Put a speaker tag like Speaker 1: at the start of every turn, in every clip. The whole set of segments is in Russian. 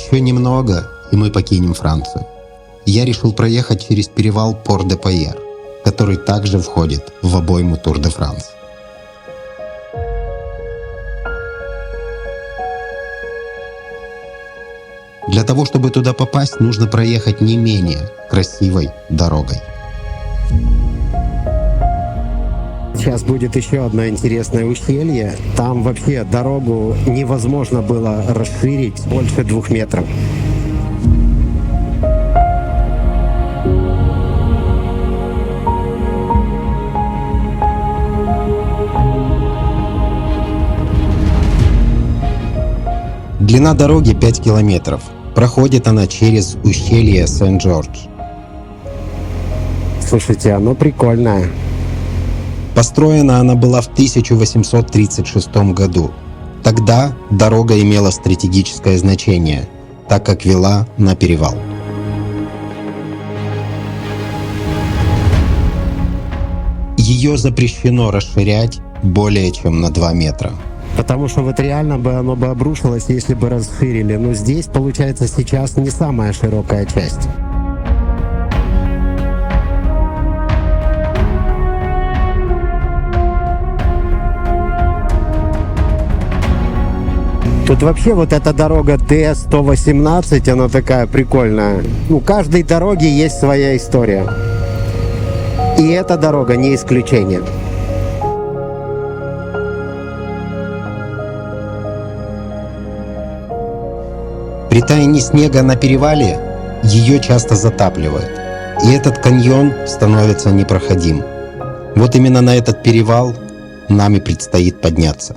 Speaker 1: Еще немного, и мы покинем Францию. Я решил проехать через перевал Пор-де-Пайер, который также входит в обойму Тур-де-Франс. Для того, чтобы туда попасть, нужно проехать не менее красивой дорогой.
Speaker 2: Сейчас будет еще одно интересное ущелье. Там вообще дорогу невозможно было расширить больше 2 метров.
Speaker 1: Длина дороги 5 километров. Проходит она через ущелье Сен-Джордж.
Speaker 2: Слушайте, оно прикольное.
Speaker 1: Построена она была в 1836 году. Тогда дорога имела стратегическое значение, так как вела на перевал. Ее запрещено расширять более чем на 2 метра.
Speaker 2: Потому что вот реально бы оно бы обрушилось, если бы расширили. Но здесь, получается, сейчас не самая широкая часть. Тут вообще вот эта дорога Д-118, она такая прикольная. У каждой дороги есть своя история. И эта дорога не исключение.
Speaker 1: При таянии снега на перевале ее часто затапливает, и этот каньон становится непроходим. Вот именно на этот перевал нам и предстоит подняться.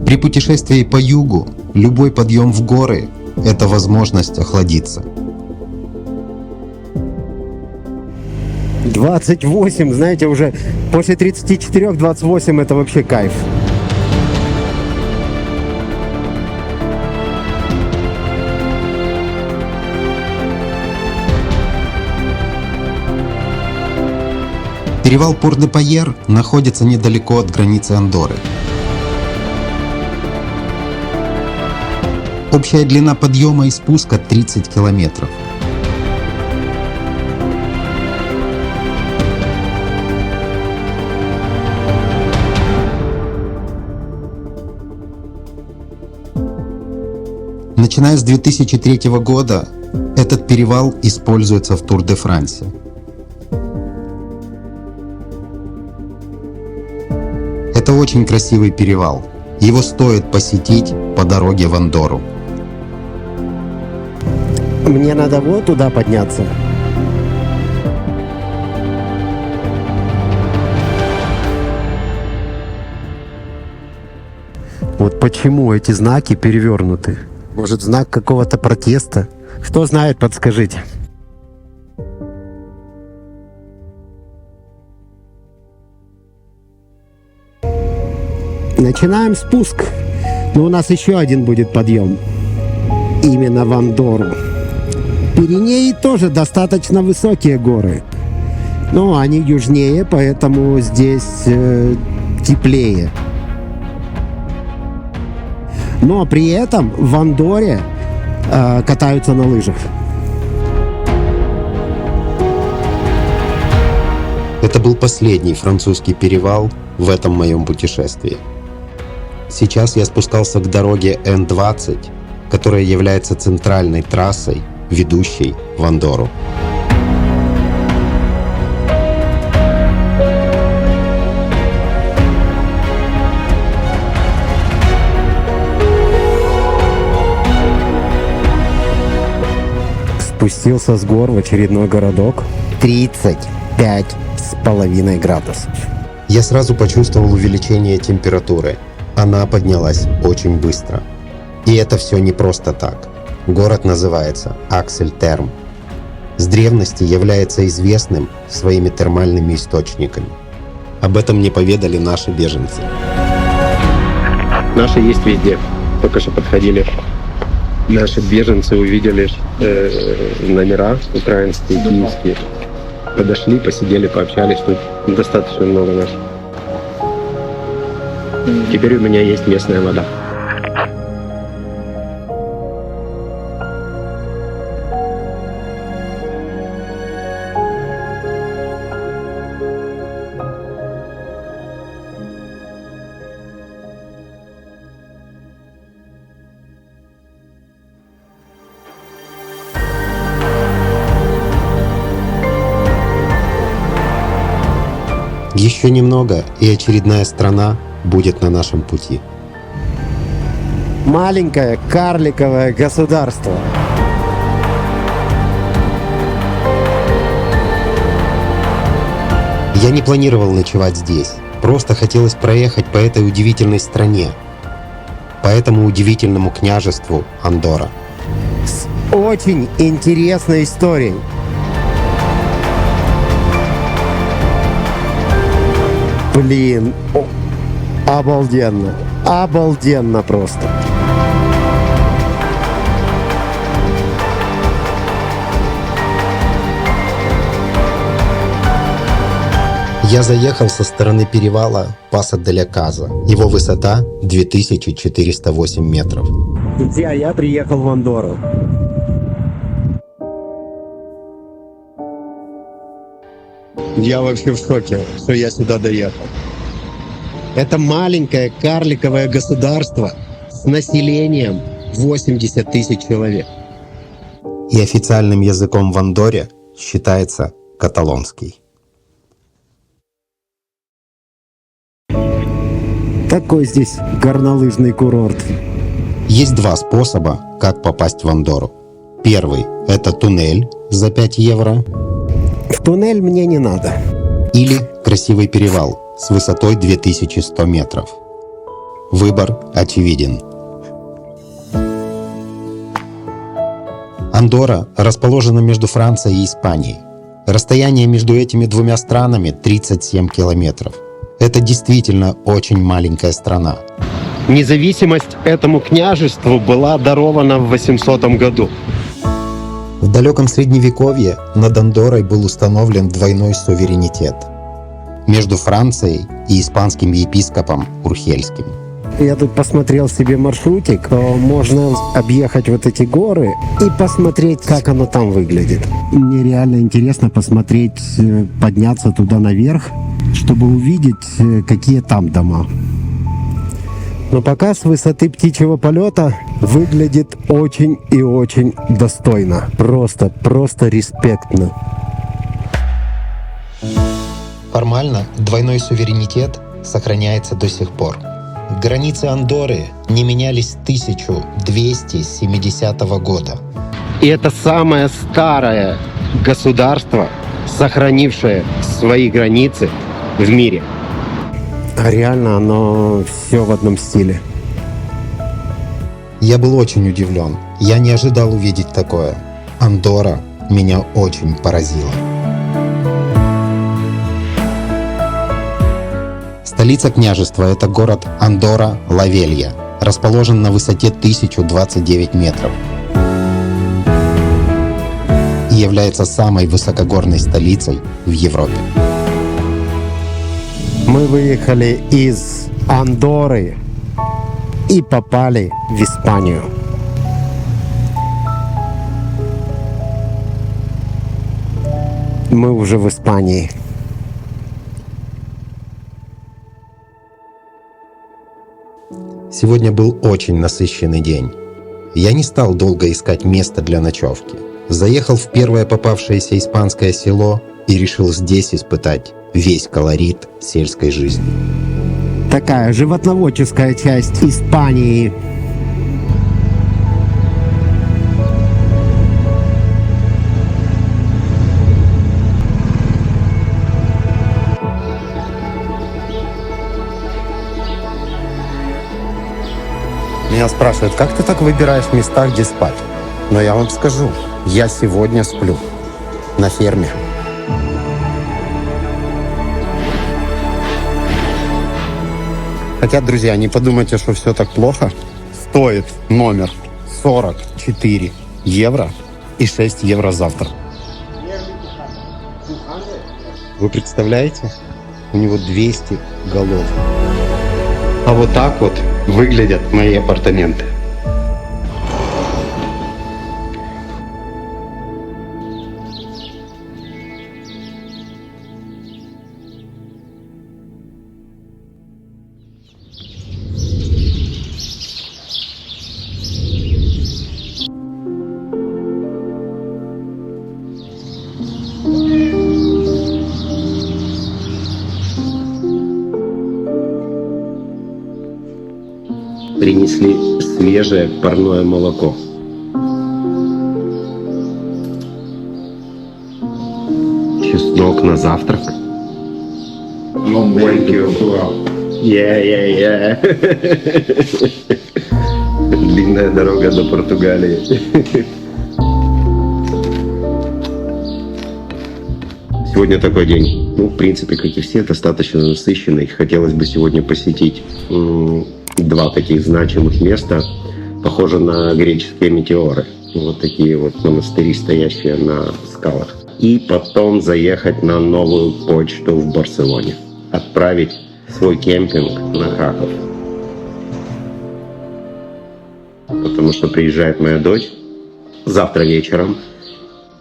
Speaker 1: При путешествии по югу любой подъем в горы – это возможность охладиться.
Speaker 2: 28, знаете, уже после 34, 28 это вообще кайф.
Speaker 1: Перевал Пор-де-Пайер находится недалеко от границы Андорры. Общая длина подъема и спуска 30 километров. Начиная с 2003 года этот перевал используется в Тур-де-Франсе. Это очень красивый перевал. Его стоит посетить по дороге в Андорру.
Speaker 2: Мне надо вот туда подняться. Вот почему эти знаки перевернуты? Может, знак какого-то протеста? Кто знает, подскажите. Начинаем спуск. Но у нас еще один будет подъем. Именно в Андорру. Пиренеи тоже достаточно высокие горы. Но они южнее, поэтому здесь теплее. Но при этом в Андорре катаются на лыжах.
Speaker 1: Это был последний французский перевал в этом моем путешествии. Сейчас я спускался к дороге Н-20, которая является центральной трассой, ведущей в Андорру.
Speaker 2: Спустился с гор в очередной городок. 35,5 градусов.
Speaker 1: Я сразу почувствовал увеличение температуры. Она поднялась очень быстро. И это все не просто так. Город называется Аксель-Терм. С древности является известным своими термальными источниками. Об этом мне поведали наши беженцы.
Speaker 3: Наши есть везде. Только что подходили. Наши беженцы увидели номера украинские, киевские. Подошли, посидели, пообщались. Тут достаточно много наших. Теперь у меня есть местная вода.
Speaker 1: Еще немного, и очередная страна будет на нашем пути.
Speaker 2: Маленькое карликовое государство.
Speaker 1: Я не планировал ночевать здесь. Просто хотелось проехать по этой удивительной стране, по этому удивительному княжеству Андорра.
Speaker 2: С очень интересной историей. Блин, обалденно. Обалденно просто.
Speaker 1: Я заехал со стороны перевала Паса де ля Каза. Его высота 2408 метров.
Speaker 2: Друзья, я приехал в Андорру. Я вообще в шоке, что я сюда доехал. Это маленькое карликовое государство с населением 80 тысяч человек.
Speaker 1: И официальным языком в Андорре считается каталонский.
Speaker 2: Такой здесь горнолыжный курорт.
Speaker 1: Есть два способа, как попасть в Андорру. Первый – это туннель за 5 евро.
Speaker 2: В туннель мне не надо.
Speaker 1: Или красивый перевал с высотой 2100 метров. Выбор очевиден. Андорра расположена между Францией и Испанией. Расстояние между этими двумя странами 37 километров. Это действительно очень маленькая страна.
Speaker 2: Независимость этому княжеству была дарована в 800 году.
Speaker 1: В далеком Средневековье над Андоррой был установлен двойной суверенитет между Францией и испанским епископом Урхельским.
Speaker 2: Я тут посмотрел себе маршрутик, то можно объехать вот эти горы и посмотреть, как оно там выглядит. Мне реально интересно посмотреть, подняться туда наверх, чтобы увидеть, какие там дома. Но пока с высоты птичьего полета выглядит очень и очень достойно. Просто респектно.
Speaker 1: Формально двойной суверенитет сохраняется до сих пор. Границы Андорры не менялись с 1270 года.
Speaker 2: И это самое старое государство, сохранившее свои границы в мире. А реально оно все в одном стиле.
Speaker 1: Я был очень удивлен. Я не ожидал увидеть такое. Андорра меня очень поразила. Столица княжества – это город Андорра-ла-Велья, расположен на высоте 1029 метров и является самой высокогорной столицей в Европе.
Speaker 2: Мы выехали из Андорры и попали в Испанию. Мы уже в Испании.
Speaker 1: Сегодня был очень насыщенный день. Я не стал долго искать место для ночевки. Заехал в первое попавшееся испанское село и решил здесь испытать весь колорит сельской жизни.
Speaker 2: Такая животноводческая часть Испании.
Speaker 1: Меня спрашивают, как ты так выбираешь места, где спать? Но я вам скажу, я сегодня сплю на ферме. Хотя, друзья, не подумайте, что все так плохо. Стоит номер
Speaker 2: 44 евро и 6 евро завтра.
Speaker 1: Вы представляете? У него 200 голов. А вот так вот выглядят мои апартаменты. Принесли свежее парное молоко. Чеснок на завтрак. Thank you. Yeah. Длинная дорога до Португалии. Сегодня такой день. Ну, в принципе, как и все, достаточно насыщенный. Хотелось бы сегодня посетить два таких значимых места, похоже на греческие метеоры. Вот такие вот монастыри, стоящие на скалах. И потом заехать на новую почту в Барселоне. Отправить свой кемпинг на Краков. Потому что приезжает моя дочь завтра вечером.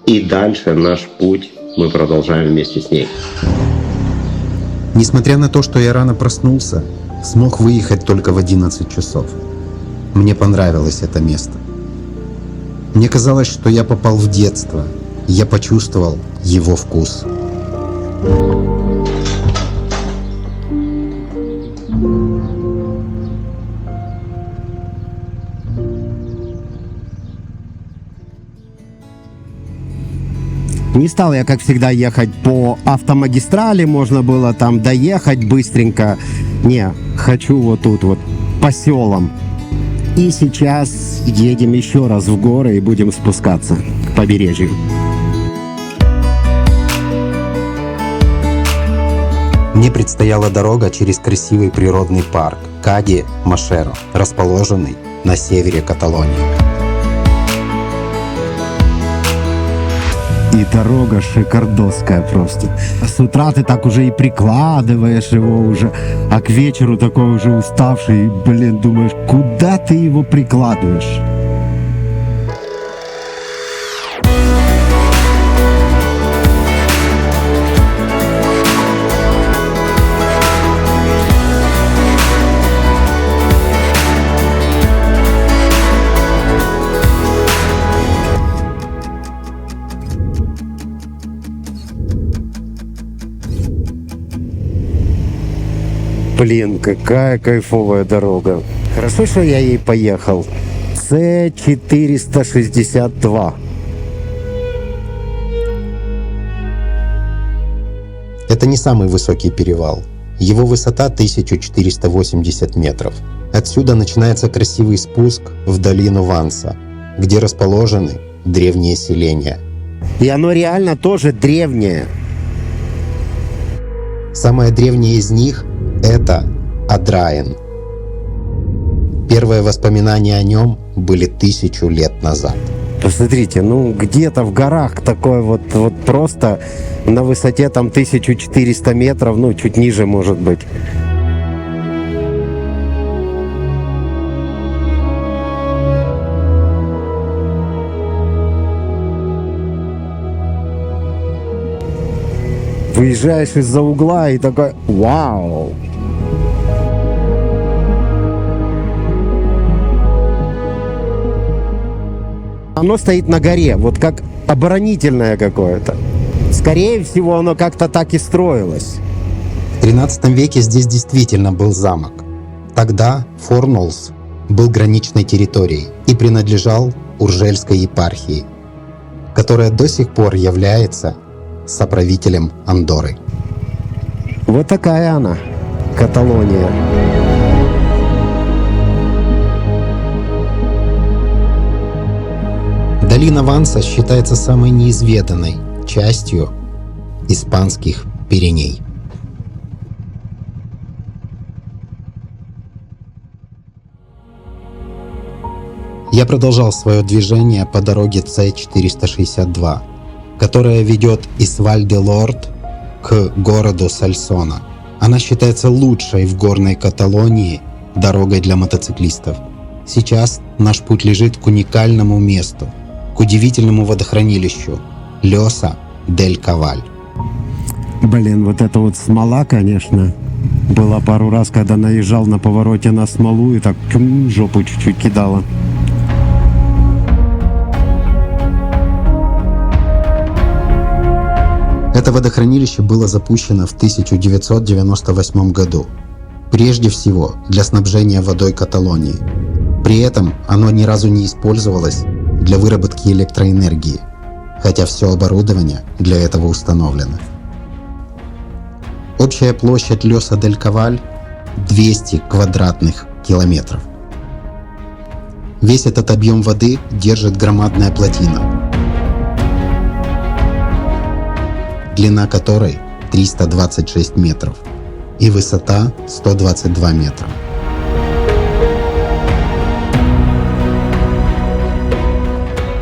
Speaker 1: И дальше наш путь мы продолжаем вместе с ней.
Speaker 4: Несмотря на то, что я рано проснулся, смог выехать только в 11 часов. Мне понравилось это место. Мне казалось, что я попал в детство. Я почувствовал его вкус.
Speaker 2: Не стал я, как всегда, ехать по автомагистрали, можно было там доехать быстренько. Не, хочу вот тут вот, по селам. И сейчас едем еще раз в горы и будем спускаться к побережью.
Speaker 4: Мне предстояла дорога через красивый природный парк Кади-Машеро, расположенный на севере Каталонии.
Speaker 2: И дорога шикардосская просто. С утра ты так уже и прикладываешь его уже, а к вечеру такой уже уставший, блин, думаешь, куда ты его прикладываешь? Блин, какая кайфовая дорога. Хорошо, что я ей поехал. С-462.
Speaker 1: Это не самый высокий перевал. Его высота 1480 метров. Отсюда начинается красивый спуск в долину Ванса, где расположены древние селения.
Speaker 2: И оно реально тоже древнее.
Speaker 1: Самое древнее из них – это Адраен. Первые воспоминания о нем были 1000 лет назад.
Speaker 2: Посмотрите, ну где-то в горах такое вот просто на высоте там 1400 метров, ну чуть ниже может быть. Выезжаешь из-за угла и такой вау! Оно стоит на горе, вот как оборонительное какое-то. Скорее всего, оно как-то так и строилось.
Speaker 4: В 13 веке здесь действительно был замок. Тогда Форнолс был граничной территорией и принадлежал Уржельской епархии, которая до сих пор является соправителем Андорры.
Speaker 2: Вот такая она, Каталония.
Speaker 4: Долина Ванса считается самой неизведанной частью испанских Пиреней. Я продолжал свое движение по дороге С-462, которая ведет из Валь-де-Лорд к городу Сальсона. Она считается лучшей в горной Каталонии дорогой для мотоциклистов. Сейчас наш путь лежит к уникальному месту, к удивительному водохранилищу Лёса дель Каваль.
Speaker 2: Блин, вот это вот смола, конечно. Было пару раз, когда наезжал на повороте на смолу и так жопу чуть-чуть кидала.
Speaker 4: Это водохранилище было запущено в 1998 году, прежде всего для снабжения водой Каталонии. При этом оно ни разу не использовалось для выработки электроэнергии, хотя все оборудование для этого установлено. Общая площадь Лёса дель Каваль 200 квадратных километров. Весь этот объем воды держит громадная плотина, длина которой 326 метров и высота 122 метра.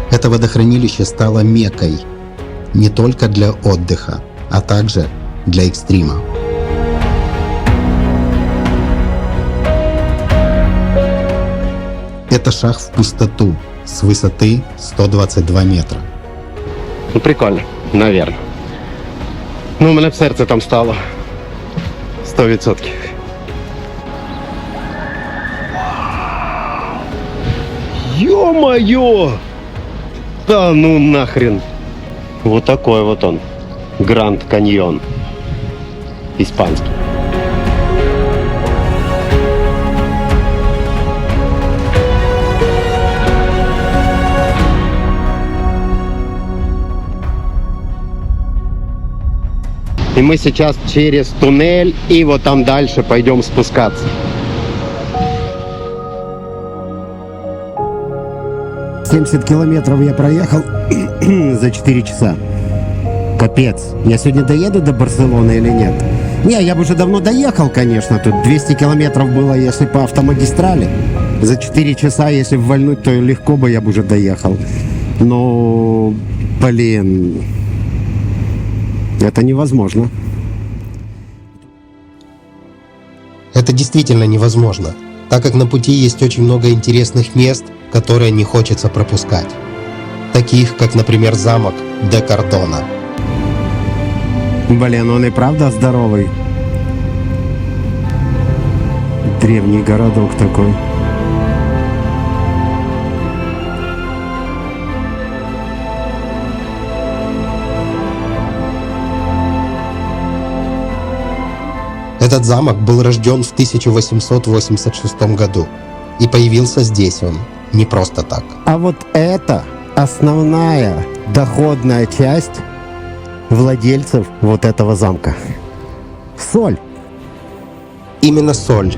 Speaker 4: Это водохранилище стало меккой не только для отдыха, а также для экстрима. Это шаг в пустоту с высоты 122 метра.
Speaker 3: Ну, прикольно, наверное. Ну, у мене в серце там стало 100%. Ё-моё! Да ну нахрен! Вот такой вот он. Гранд Каньон. Испанский. И мы сейчас через туннель и вот там дальше пойдем спускаться.
Speaker 2: 70 километров я проехал за 4 часа. Капец. Я сегодня доеду до Барселоны или нет? Не, я бы уже давно доехал, конечно. Тут 200 километров было, если по автомагистрали. За 4 часа, если ввальнуть, то легко бы я бы уже доехал. Но, блин, это невозможно.
Speaker 4: Это действительно невозможно, так как на пути есть очень много интересных мест, которые не хочется пропускать. Таких, как, например, замок де Кардона.
Speaker 2: Блин, он и правда здоровый. Древний городок такой.
Speaker 4: Этот замок был рожден в 1886 году, и появился здесь он не просто так.
Speaker 2: А вот это основная доходная часть владельцев вот этого замка. Соль.
Speaker 4: Именно соль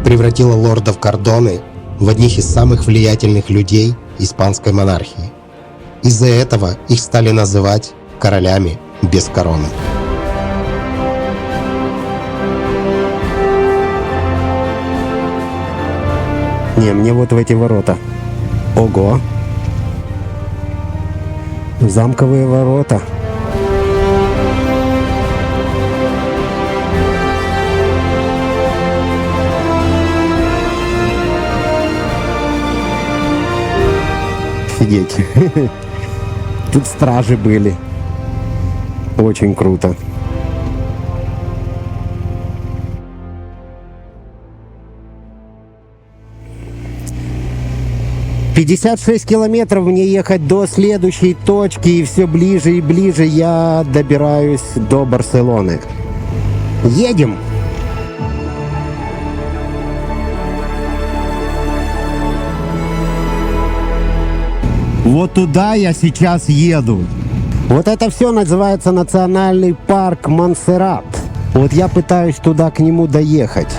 Speaker 4: превратила лордов Кардоны в одних из самых влиятельных людей испанской монархии. Из-за этого их стали называть королями без короны.
Speaker 2: Не, мне вот в эти ворота. Ого. Замковые ворота. Офигеть. Тут стражи были. Очень круто. «56 километров мне ехать до следующей точки, и все ближе и ближе я добираюсь до Барселоны. Едем!» Вот туда я сейчас еду. Вот это все называется национальный парк Монсеррат. Вот я пытаюсь туда к нему доехать.